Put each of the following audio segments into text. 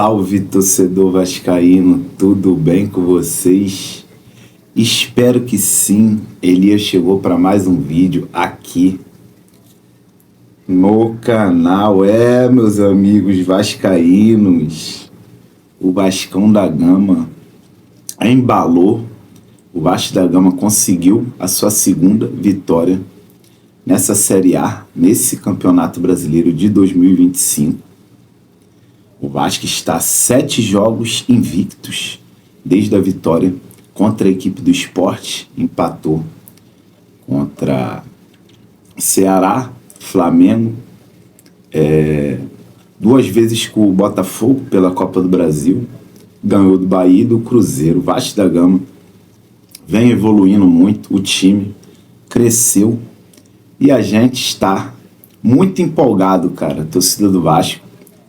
Salve, torcedor vascaíno, tudo bem com vocês? Espero que sim. Elias chegou para mais um vídeo aqui no canal. Meus amigos vascaínos, o Vascão da Gama embalou. O Vasco da Gama conseguiu a sua segunda vitória nessa Série A, nesse Campeonato Brasileiro de 2025. O Vasco está 7 jogos invictos desde a vitória contra a equipe do Sport. Empatou contra Ceará, Flamengo, 2 vezes com o Botafogo pela Copa do Brasil, ganhou do Bahia e do Cruzeiro. O Vasco da Gama vem evoluindo muito, o time cresceu e a gente está muito empolgado, cara. A torcida do Vasco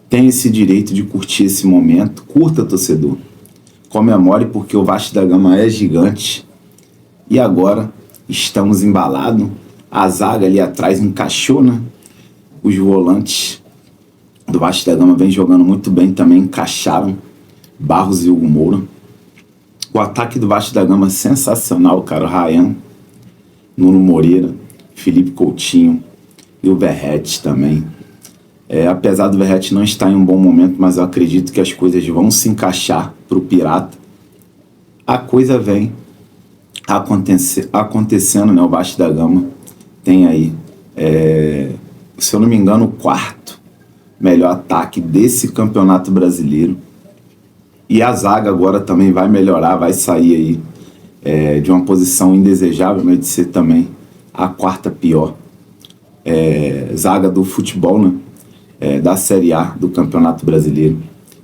tem esse direito de curtir esse momento. Curta, torcedor. Comemore, porque o Vasco da Gama é gigante. E agora estamos embalados. A zaga ali atrás encaixou, né? Os volantes do Vasco da Gama vem jogando muito bem também, encaixaram. Barros e Hugo Moura. O ataque do Vasco da Gama é sensacional, cara. O Ryan, Nuno Moreira, Felipe Coutinho e o Verratti também. Apesar do Verratti não estar em um bom momento, mas eu acredito que as coisas vão se encaixar para o Pirata. A coisa vem acontecendo, né? O Vasco da Gama tem aí, se eu não me engano, o 4º melhor ataque desse Campeonato Brasileiro. E a zaga agora também vai melhorar, vai sair aí de uma posição indesejável, né, de ser também a 4ª pior zaga do futebol, né? Da Série A do Campeonato Brasileiro.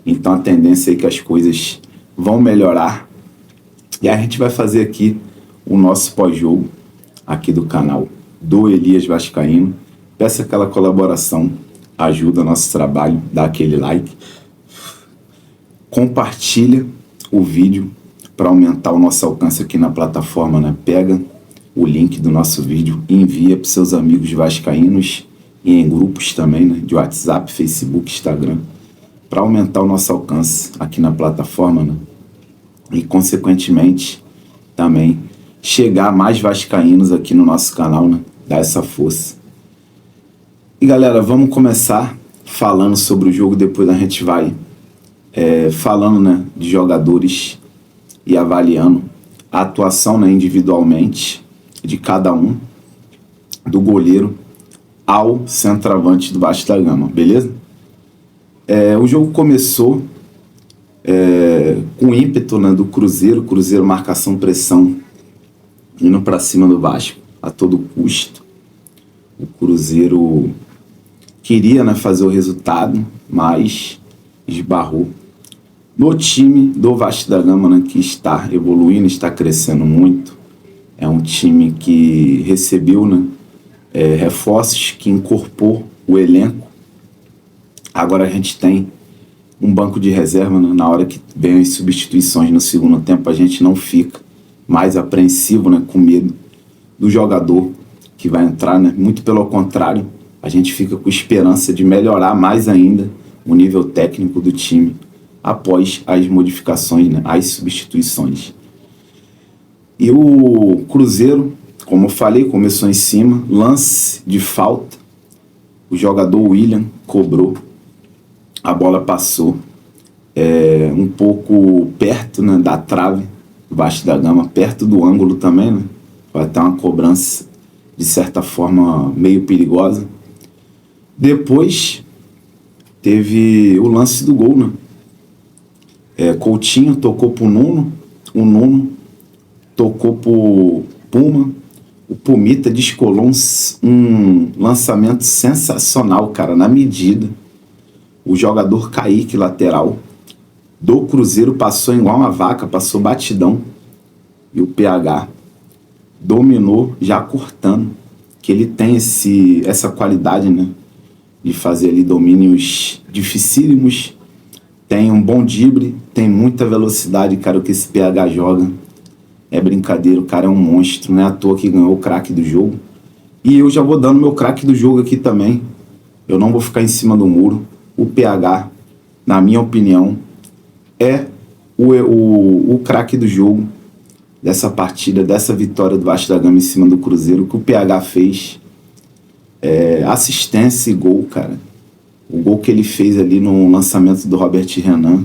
Então a tendência é que as coisas vão melhorar. E a gente vai fazer aqui o nosso pós-jogo aqui do canal do Elias Vascaíno. Peço aquela colaboração, ajuda o nosso trabalho, dá aquele like. Compartilha o vídeo para aumentar o nosso alcance aqui na plataforma, né? Pega o link do nosso vídeo e envia para seus amigos vascaínos e em grupos também, né? De WhatsApp, Facebook, Instagram, para aumentar o nosso alcance aqui na plataforma, né? E consequentemente também chegar a mais vascaínos aqui no nosso canal, né? Dar essa força. E galera, vamos começar falando sobre o jogo, depois a gente vai falando, né, de jogadores e avaliando a atuação, né, individualmente de cada um, do goleiro ao centroavante do Vasco da Gama, beleza? O jogo começou com ímpeto, né, do Cruzeiro, marcação, pressão, indo para cima do Vasco a todo custo. O Cruzeiro queria, né, fazer o resultado, mas esbarrou no time do Vasco da Gama, né, que está evoluindo, está crescendo muito. É um time que recebeu, né, reforços, que incorporou o elenco. Agora a gente tem um banco de reserva, né? Na hora que vem as substituições no segundo tempo, a gente não fica mais apreensivo, né, com medo do jogador que vai entrar, né? Muito pelo contrário, a gente fica com esperança de melhorar mais ainda o nível técnico do time após as modificações, né, as substituições. E o Cruzeiro, como eu falei, começou em cima, lance de falta, o jogador William cobrou, a bola passou um pouco perto, né, da trave do Vasco da Gama, perto do ângulo também, né? Foi até uma cobrança de certa forma meio perigosa. Depois teve o lance do gol, né? Coutinho tocou pro Nuno, o Nuno tocou pro Puma, o Pumita descolou um lançamento sensacional, cara, na medida. O jogador Kaique, lateral do Cruzeiro, passou igual uma vaca, passou batidão. E o PH dominou, já cortando, que ele tem essa qualidade, né, de fazer ali domínios dificílimos. Tem um bom drible, tem muita velocidade, cara, o que esse PH joga. É brincadeira, o cara é um monstro, não é à toa que ganhou o craque do jogo. E eu já vou dando meu craque do jogo aqui também. Eu não vou ficar em cima do muro. O PH na minha opinião, é o craque do jogo, dessa partida, dessa vitória do Vasco da Gama em cima do Cruzeiro, que o PH fez. Assistência e gol, cara. O gol que ele fez ali no lançamento do Robert Renan.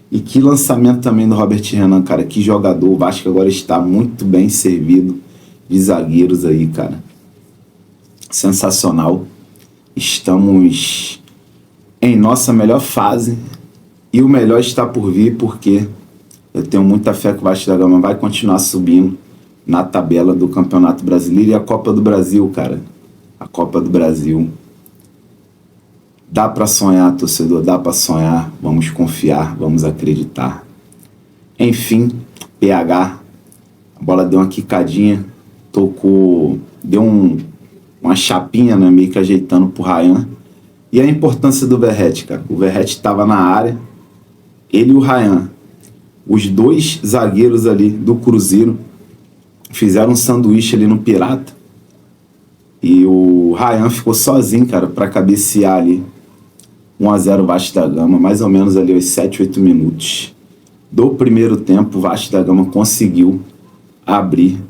E que lançamento também do Robert Renan, cara. Que jogador. O Vasco agora está muito bem servido de zagueiros aí, cara. Sensacional. Estamos em nossa melhor fase. E o melhor está por vir, porque eu tenho muita fé que o Vasco da Gama vai continuar subindo na tabela do Campeonato Brasileiro e a Copa do Brasil, cara. A Copa do Brasil. Dá pra sonhar, torcedor, dá pra sonhar. Vamos confiar, vamos acreditar. Enfim, PH. A bola deu uma quicadinha, tocou, deu uma chapinha, né, meio que ajeitando pro Ryan. E a importância do Verratti, cara. O Verratti estava na área, ele e o Ryan. Os dois zagueiros ali do Cruzeiro fizeram um sanduíche ali no Pirata. E o Ryan ficou sozinho, cara, para cabecear ali. 1-0 Vasco da Gama, mais ou menos ali aos 7, 8 minutos do primeiro tempo. O Vasco da Gama conseguiu abrir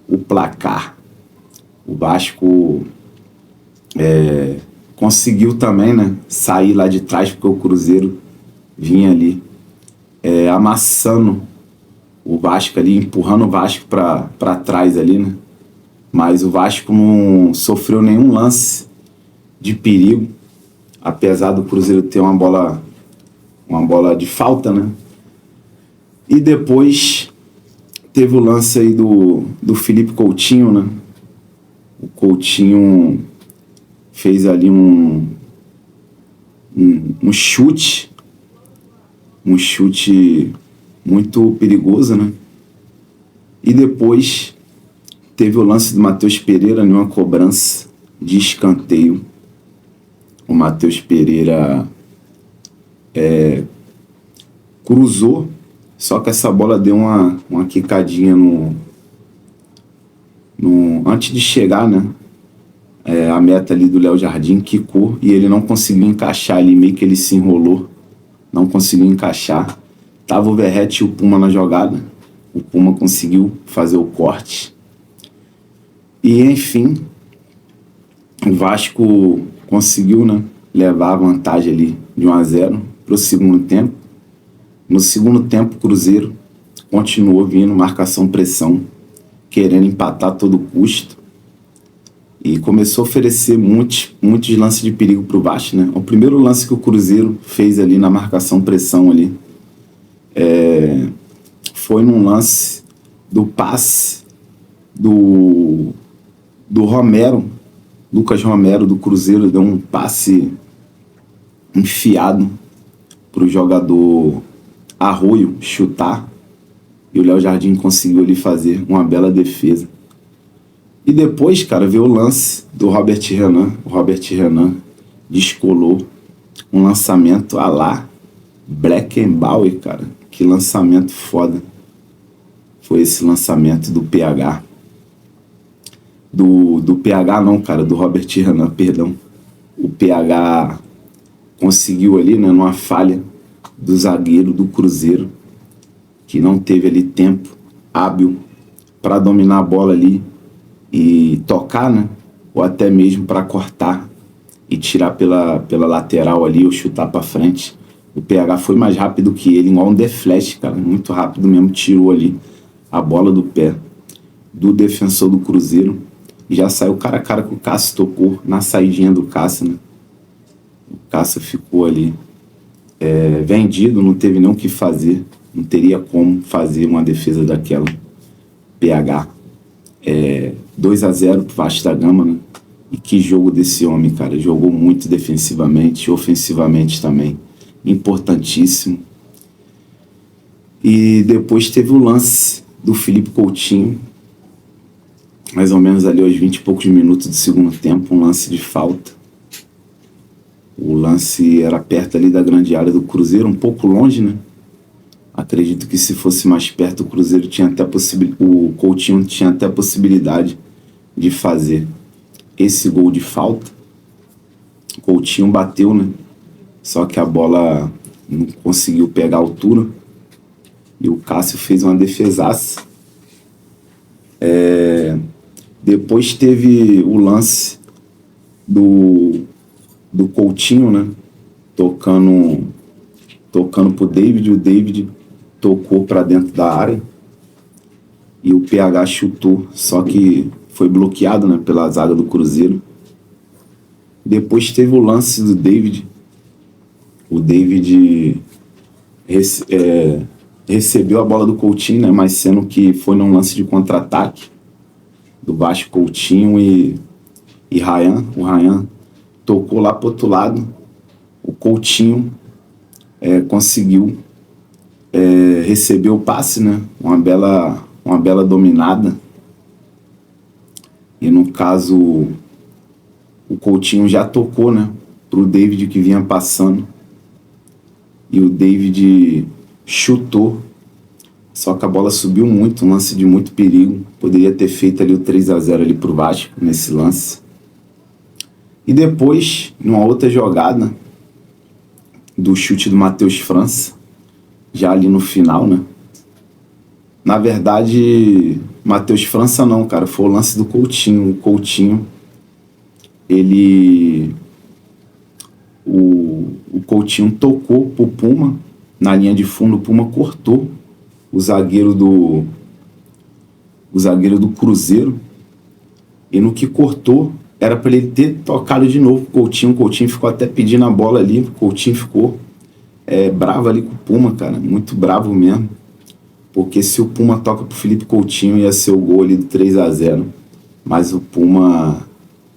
o placar. O Vasco conseguiu também, né, sair lá de trás, porque o Cruzeiro vinha ali amassando o Vasco ali, empurrando o Vasco para trás ali, né? Mas o Vasco não sofreu nenhum lance de perigo, apesar do Cruzeiro ter uma bola de falta, né? E depois teve o lance aí do Felipe Coutinho, né? O Coutinho fez ali um chute muito perigoso, né? E depois teve o lance do Matheus Pereira numa cobrança de escanteio. O Matheus Pereira cruzou, só que essa bola deu uma quicadinha antes de chegar, né? A meta ali do Léo Jardim quicou e ele não conseguiu encaixar ali, meio que ele se enrolou, não conseguiu encaixar. Tava o Verratti e o Puma na jogada, o Puma conseguiu fazer o corte. E enfim, o Vasco conseguiu, né, levar a vantagem ali de 1-0 para o segundo tempo. No segundo tempo, o Cruzeiro continuou vindo, marcação, pressão, querendo empatar a todo custo. E começou a oferecer muitos lances de perigo para o Vasco, né? O primeiro lance que o Cruzeiro fez ali na marcação, pressão ali, foi num lance do passe do Romero. Lucas Romero do Cruzeiro deu um passe enfiado para o jogador Arroio chutar, e o Léo Jardim conseguiu ali fazer uma bela defesa. E depois, cara, veio o lance do Robert Renan. O Robert Renan descolou um lançamento à la Beckenbauer, cara. Que lançamento foda foi esse lançamento do PH. Do PH não, cara, do Robert Renan, perdão. O PH conseguiu ali, né, numa falha do zagueiro do Cruzeiro, que não teve ali tempo hábil para dominar a bola ali e tocar, né, ou até mesmo para cortar e tirar pela lateral ali ou chutar para frente. O PH foi mais rápido que ele, igual um The Flash, cara, muito rápido mesmo, tirou ali a bola do pé do defensor do Cruzeiro e já saiu cara a cara que o Cássio tocou na saidinha do Cássio, né? O Cássio ficou ali vendido, não teve nem o que fazer, não teria como fazer uma defesa daquela. PH 2-0 pro Vasco da Gama, né? E que jogo desse homem, cara, jogou muito defensivamente, ofensivamente também, importantíssimo. E depois teve o lance do Felipe Coutinho, mais ou menos ali aos 20 e poucos minutos do segundo tempo, um lance de falta. O lance era perto ali da grande área do Cruzeiro, um pouco longe, né? Acredito que se fosse mais perto, o Cruzeiro tinha até o Coutinho tinha até a possibilidade de fazer esse gol de falta. O Coutinho bateu, né? Só que a bola não conseguiu pegar a altura. E o Cássio fez uma defesaça. Depois teve o lance do Coutinho, né? Tocando pro David. O David tocou para dentro da área. E o PH chutou, só que foi bloqueado, né, pela zaga do Cruzeiro. Depois teve o lance do David. O David recebeu a bola do Coutinho, né, mas sendo que foi num lance de contra-ataque do Vasco. Coutinho e Ryan. O Ryan tocou lá pro outro lado. O Coutinho conseguiu receber o passe, né, uma bela dominada. E no caso, o Coutinho já tocou, né, pro David que vinha passando. E o David chutou. Só que a bola subiu muito, um lance de muito perigo. Poderia ter feito ali o 3-0 ali pro Vasco nesse lance. E depois, numa outra jogada do chute do Matheus França, já ali no final, né? Na verdade, Matheus França não, cara, foi o lance do Coutinho. O Coutinho, o Coutinho tocou pro Puma, na linha de fundo. O Puma cortou o zagueiro do Cruzeiro, e no que cortou, era para ele ter tocado de novo o Coutinho ficou até pedindo a bola ali. O Coutinho ficou bravo ali com o Puma, cara, muito bravo mesmo, porque se o Puma toca pro Felipe Coutinho ia ser o gol ali do 3-0, mas o Puma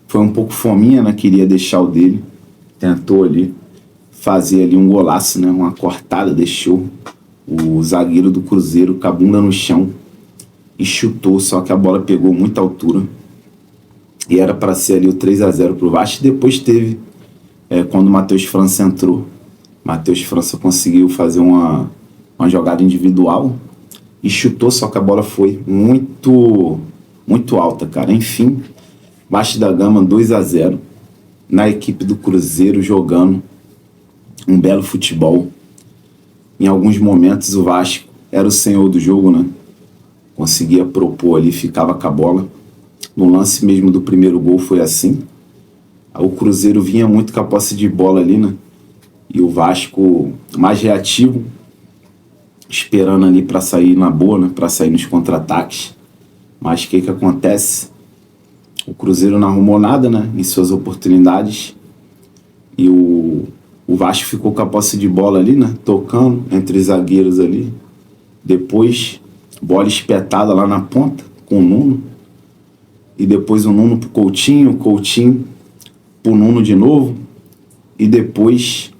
foi um pouco fominha, né, queria deixar o dele, tentou ali fazer ali um golaço, né, uma cortada, deixou o zagueiro do Cruzeiro com a bunda no chão e chutou, só que a bola pegou muita altura e era para ser ali o 3-0 pro Vasco. Depois teve, quando o Matheus França entrou, Matheus França conseguiu fazer uma jogada individual e chutou, só que a bola foi muito alta, cara. Enfim, Vasco da Gama 2-0 na equipe do Cruzeiro, jogando um belo futebol. Em alguns momentos o Vasco era o senhor do jogo, né? Conseguia propor ali, ficava com a bola. No lance mesmo do primeiro gol foi assim. O Cruzeiro vinha muito com a posse de bola ali, né? E o Vasco mais reativo, esperando ali para sair na boa, né? Para sair nos contra-ataques. Mas o que acontece? O Cruzeiro não arrumou nada, né, em suas oportunidades. E o Vasco ficou com a posse de bola ali, né, tocando entre os zagueiros ali. Depois, bola espetada lá na ponta com o Nuno. E depois o Nuno pro Coutinho, o Coutinho pro Nuno de novo. E depois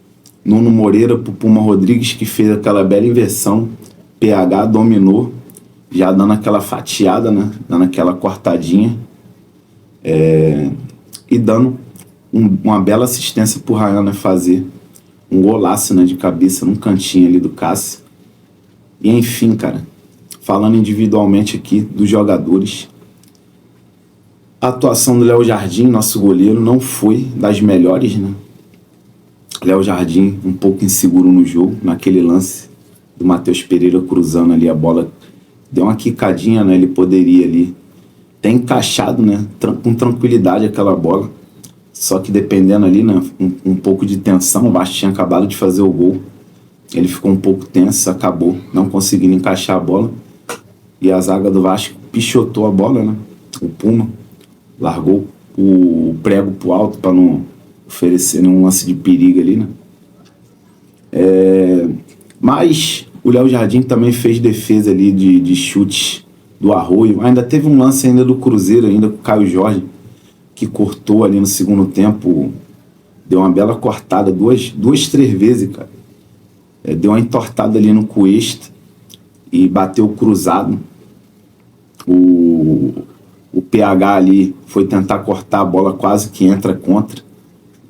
Nuno Moreira pro Puma Rodrigues, que fez aquela bela inversão. PH dominou, já dando aquela fatiada, né, dando aquela cortadinha. E dando uma bela assistência pro Ryan, né, fazer um golaço, né, de cabeça num cantinho ali do Cássio. E enfim, cara, falando individualmente aqui dos jogadores, a atuação do Léo Jardim, nosso goleiro, não foi das melhores, né? Léo Jardim um pouco inseguro no jogo, naquele lance do Matheus Pereira cruzando ali a bola, deu uma quicadinha, né? Ele poderia ali ter encaixado, né, com tranquilidade aquela bola, só que dependendo ali, né, um pouco de tensão. O Vasco tinha acabado de fazer o gol, ele ficou um pouco tenso, acabou não conseguindo encaixar a bola, e a zaga do Vasco pichotou a bola, né? O Puma largou o prego pro alto para não oferecer nenhum lance de perigo ali, né? Mas o Léo Jardim também fez defesa ali de chutes do Arroio. Ainda teve um lance ainda do Cruzeiro, ainda com o Caio Jorge, que cortou ali no segundo tempo, deu uma bela cortada, duas, três vezes, cara. Deu uma entortada ali no Cuesta e bateu cruzado. O PH ali foi tentar cortar a bola, quase que entra contra,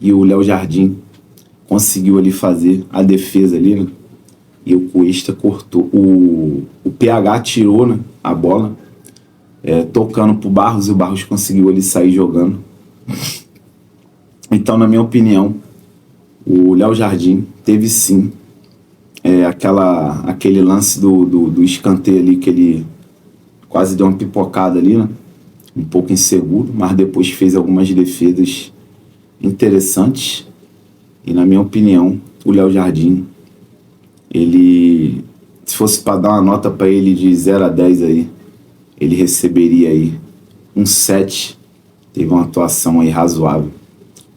e o Léo Jardim conseguiu ali fazer a defesa ali, né? E o Cuesta cortou. O PH tirou, né, a bola, tocando pro Barros, e o Barros conseguiu ali sair jogando. Então, na minha opinião, o Léo Jardim teve sim aquele lance do escanteio ali, que ele quase deu uma pipocada ali, né? Um pouco inseguro, mas depois fez algumas defesas interessantes. E na minha opinião, o Léo Jardim, ele, se fosse para dar uma nota para ele de 0 a 10 aí, ele receberia aí um 7. Teve uma atuação aí razoável.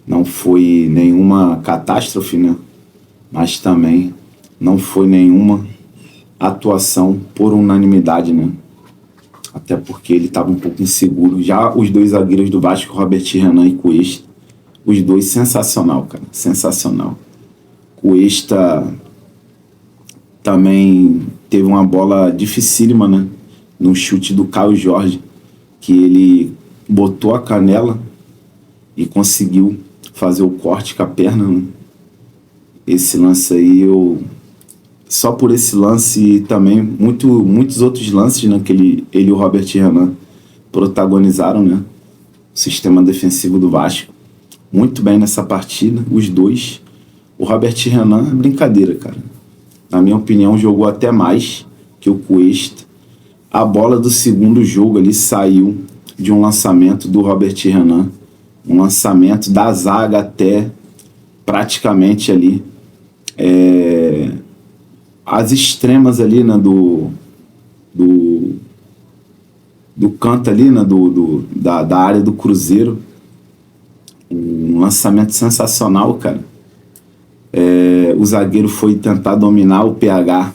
Não foi nenhuma catástrofe, né? Mas também não foi nenhuma atuação por unanimidade, né? Até porque ele estava um pouco inseguro. Já os dois zagueiros do Vasco, Robert Renan e Cuesta, os dois sensacional, cara. Sensacional. Cuesta também teve uma bola dificílima, né? No chute do Caio Jorge, que ele botou a canela e conseguiu fazer o corte com a perna, né? Esse lance aí, só por esse lance e também muitos outros lances, né, que ele e o Robert Renan protagonizaram, né? O sistema defensivo do Vasco. Muito bem nessa partida, os dois. O Robert Renan é brincadeira, cara. Na minha opinião, jogou até mais que o Cuesta. A bola do segundo jogo ali saiu de um lançamento do Robert Renan. Um lançamento da zaga até praticamente ali as extremas ali, né, do canto ali, né, da área do Cruzeiro. Um lançamento sensacional, cara. O zagueiro foi tentar dominar, o PH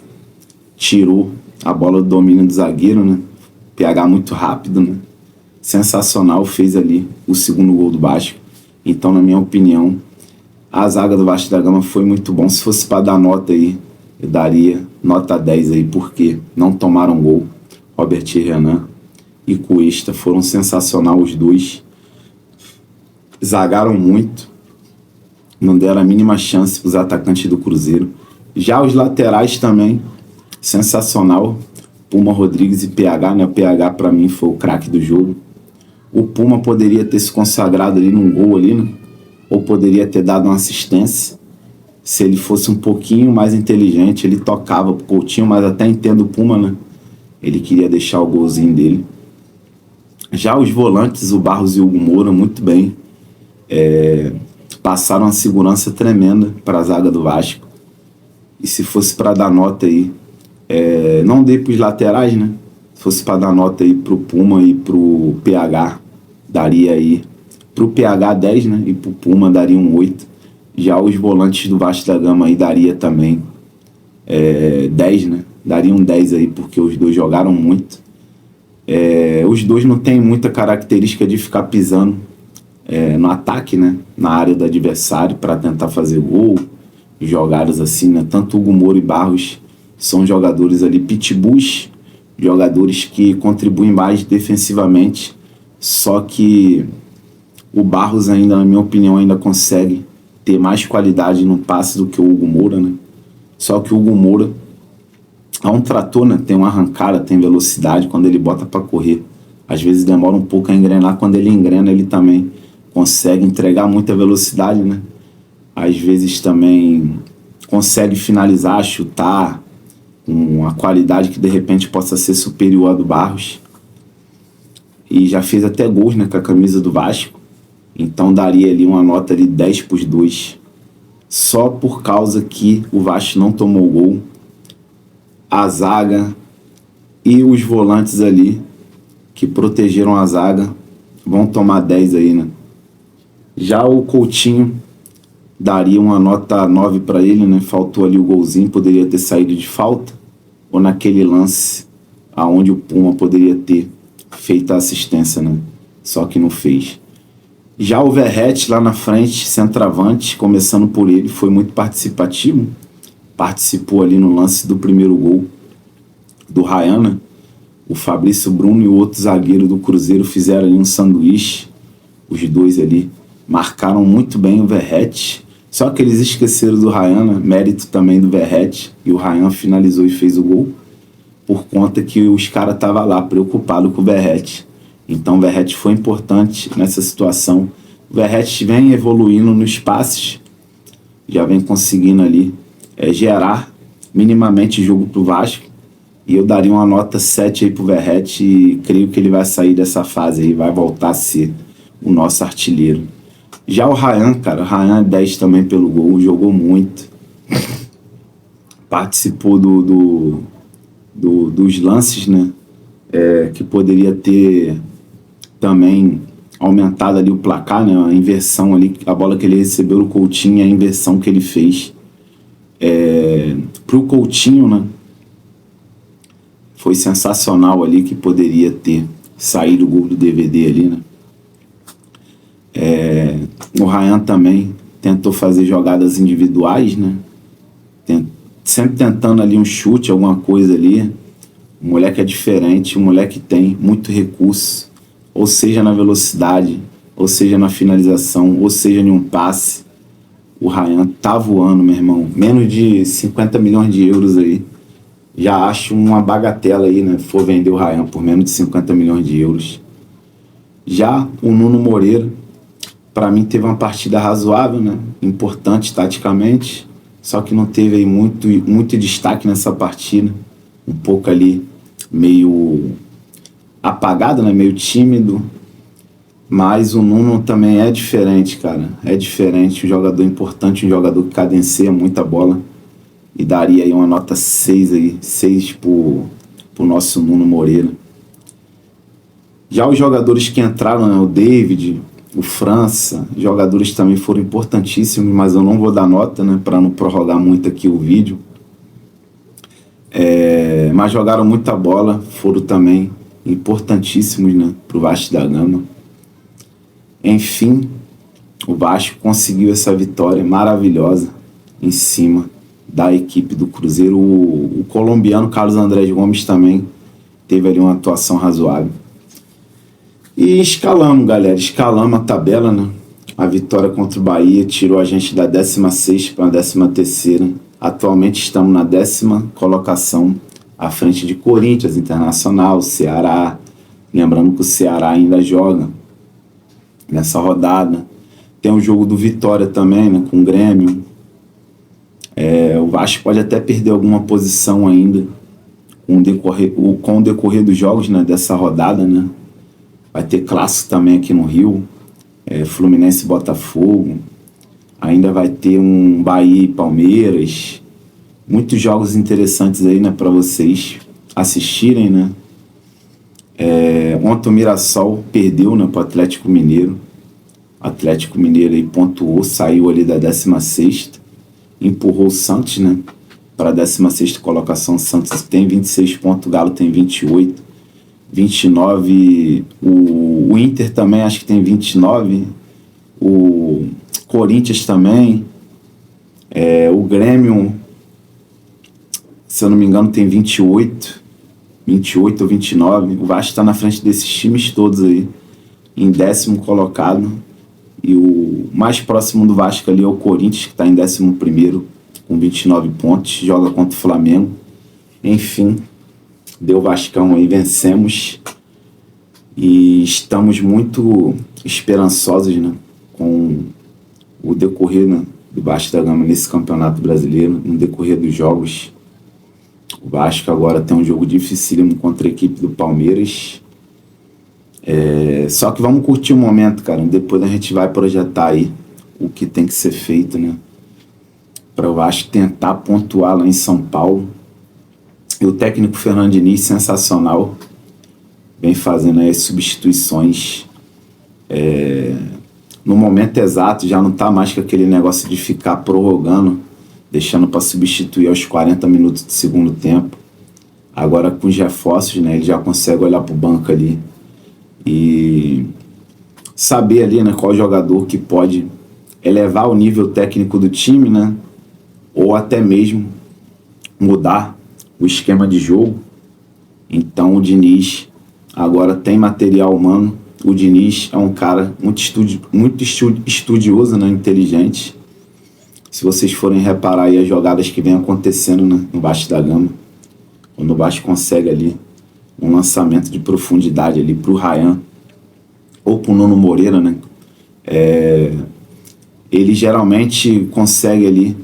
tirou a bola do domínio do zagueiro, né? PH muito rápido, né? Sensacional, fez ali o segundo gol do Vasco. Então, na minha opinião, a zaga do Vasco da Gama foi muito bom. Se fosse para dar nota aí, eu daria nota 10 aí, porque não tomaram gol. Robert Renan e Cuesta foram sensacional os dois. Zagaram muito. Não deram a mínima chance para os atacantes do Cruzeiro. Já os laterais também, sensacional. Puma, Rodrigues e PH, né? O PH para mim foi o craque do jogo. O Puma poderia ter se consagrado ali num gol ali, né? Ou poderia ter dado uma assistência. Se ele fosse um pouquinho mais inteligente, ele tocava pro Coutinho, mas até entendo o Puma, né? Ele queria deixar o golzinho dele. Já os volantes, o Barros e o Hugo Moura, muito bem. Passaram uma segurança tremenda para a zaga do Vasco. E se fosse para dar nota aí, não dei para os laterais, né? Se fosse para dar nota aí pro Puma e pro PH, daria aí pro PH 10, né? E pro Puma daria um 8. Já os volantes do Vasco da Gama aí daria também 10, né? Daria um 10 aí, porque os dois jogaram muito. Os dois não têm muita característica de ficar pisando no ataque, né? Na área do adversário para tentar fazer gol. Jogadas assim, né? Tanto Hugo Moura e Barros são jogadores ali pitbulls, jogadores que contribuem mais defensivamente. Só que o Barros ainda, na minha opinião, ainda consegue ter mais qualidade no passe do que o Hugo Moura, né? Só que o Hugo Moura é um trator, né? Tem uma arrancada, tem velocidade quando ele bota para correr. Às vezes demora um pouco a engrenar. Quando ele engrena, ele também consegue entregar muita velocidade, né? Às vezes também consegue finalizar, chutar com uma qualidade que de repente possa ser superior à do Barros. E já fez até gols, né, com a camisa do Vasco. Então daria ali uma nota de 10 para os dois. Só por causa que o Vasco não tomou gol. A zaga e os volantes ali que protegeram a zaga vão tomar 10 aí, né? Já o Coutinho daria uma nota 9 para ele, né? Faltou ali o golzinho, poderia ter saído de falta. Ou naquele lance aonde o Puma poderia ter feito a assistência, né? Só que não fez. Já o Verratti lá na frente, centroavante, começando por ele, foi muito participativo. Participou ali no lance do primeiro gol do Ryan, né? O Fabrício Bruno e o outro zagueiro do Cruzeiro fizeram ali um sanduíche. Os dois ali marcaram muito bem o Verratti. Só que eles esqueceram do Ryan, né? Mérito também do Verratti. E o Ryan finalizou e fez o gol. Por conta que os caras estavam lá preocupados com o Verratti. Então o Verratti foi importante nessa situação. O Verratti vem evoluindo nos passes. Já vem conseguindo ali gerar minimamente jogo pro Vasco. E eu daria uma nota 7 aí pro Verratti e creio que ele vai sair dessa fase aí, vai voltar a ser o nosso artilheiro. Já o Ryan, cara, o Ryan é 10 também pelo gol, jogou muito. Participou dos lances, né? Que poderia ter também aumentado ali o placar, né? A inversão ali, a bola que ele recebeu do Coutinho e a inversão que ele fez. Pro Coutinho, né? Foi sensacional ali, que poderia ter saído o gol do DVD ali, né? O Ryan também tentou fazer jogadas individuais, né? Sempre tentando ali um chute, alguma coisa ali. O moleque é diferente, o moleque tem muito recurso, ou seja na velocidade, ou seja na finalização, ou seja em um passe. O Ryan tá voando, meu irmão. Menos de 50 milhões de euros aí. Já acho uma bagatela aí, né? For vender o Ryan por menos de 50 milhões de euros. Já o Nuno Moreira, para mim teve uma partida razoável, né? Importante taticamente, só que não teve aí muito destaque nessa partida. Um pouco ali meio apagado, né? Meio tímido. Mas o Nuno também é diferente, cara. É diferente, um jogador importante, um jogador que cadencia muita bola. E daria aí uma nota 6 aí, 6 pro nosso Nuno Moreira. Já os jogadores que entraram, né? O David, o França, jogadores também foram importantíssimos, mas eu não vou dar nota, né? Para não prorrogar muito aqui o vídeo. Mas jogaram muita bola, foram também importantíssimos, né? Pro Vasco da Gama. Enfim, o Vasco conseguiu essa vitória maravilhosa em cima da equipe do Cruzeiro. O colombiano Carlos Andrés Gomes também teve ali uma atuação razoável. E escalamos, galera, escalamos a tabela, né? A vitória contra o Bahia tirou a gente da 16ª para a 13ª. Atualmente estamos na 10ª colocação, à frente de Corinthians, Internacional, Ceará. Lembrando que o Ceará ainda joga nessa rodada. Tem o jogo do Vitória também, né, com o Grêmio. O Vasco pode até perder alguma posição ainda com o decorrer dos jogos, né, dessa rodada, né? Vai ter clássico também aqui no Rio, Fluminense e Botafogo. Ainda vai ter um Bahia e Palmeiras. Muitos jogos interessantes aí, né, para vocês assistirem, né? Ontem o Mirassol perdeu, né, para o Atlético Mineiro. O Atlético Mineiro aí pontuou, saiu ali da 16ª, empurrou o Santos, né, para a 16ª colocação. O Santos tem 26 pontos, o Galo tem 28, 29, o Inter também acho que tem 29, o Corinthians também, o Grêmio, se eu não me engano, tem 28 ou 29. O Vasco está na frente desses times todos aí, em 10º colocado. E o mais próximo do Vasco ali é o Corinthians, que está em 11º, com 29 pontos. Joga contra o Flamengo. Enfim, deu Vascão aí, vencemos. E estamos muito esperançosos, né, com o decorrer, né, do Vasco da Gama nesse Campeonato Brasileiro, no decorrer dos jogos. O Vasco agora tem um jogo dificílimo contra a equipe do Palmeiras. Só que vamos curtir o momento, cara. Depois a gente vai projetar aí o que tem que ser feito, né? Para o Vasco tentar pontuar lá em São Paulo. E o técnico Fernando Diniz, sensacional. Vem fazendo aí as substituições. No momento exato, já não tá mais com aquele negócio de ficar prorrogando, deixando para substituir aos 40 minutos do segundo tempo. Agora com os reforços, né, ele já consegue olhar para o banco ali e saber ali, né, qual jogador que pode elevar o nível técnico do time, né, ou até mesmo mudar o esquema de jogo. Então o Diniz agora tem material humano. O Diniz é um cara muito estudioso, né, inteligente. Se vocês forem reparar aí as jogadas que vem acontecendo, né, no Vasco da Gama, quando o Vasco consegue ali um lançamento de profundidade ali pro Ryan ou pro Nuno Moreira, né, ele geralmente consegue ali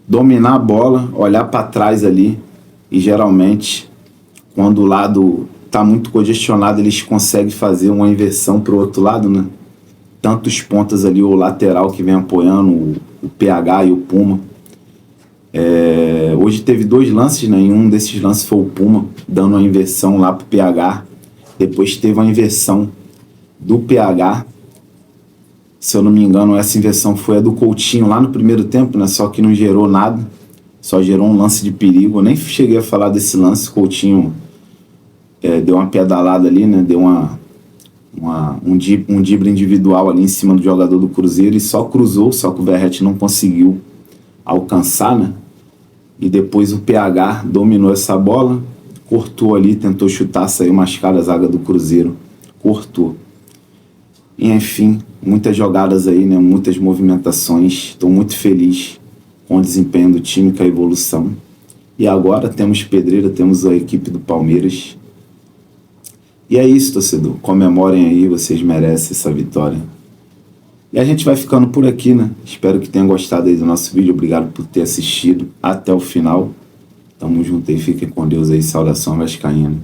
dominar a bola, olhar para trás ali e geralmente quando o lado está muito congestionado eles conseguem fazer uma inversão para o outro lado, né? Tanto os pontas ali, o lateral que vem apoiando, o PH e o Puma. Hoje teve 2 lances, né? Em um desses lances foi o Puma dando uma inversão lá pro PH. Depois teve uma inversão do PH. Se eu não me engano, essa inversão foi a do Coutinho lá no primeiro tempo, né? Só que não gerou nada. Só gerou um lance de perigo. Eu nem cheguei a falar desse lance. Coutinho deu uma pedalada ali, né? Deu um drible individual ali em cima do jogador do Cruzeiro e só cruzou, só que o Verratti não conseguiu alcançar, né? E depois o PH dominou essa bola, cortou ali, tentou chutar, saiu mascada a zaga do Cruzeiro, cortou. E enfim, muitas jogadas aí, né? Muitas movimentações. Estou muito feliz com o desempenho do time, com a evolução. E agora temos pedreira, temos a equipe do Palmeiras. E é isso, torcedor. Comemorem aí, vocês merecem essa vitória. E a gente vai ficando por aqui, né? Espero que tenham gostado aí do nosso vídeo. Obrigado por ter assistido até o final. Tamo junto aí, fiquem com Deus aí. Saudação vascaína.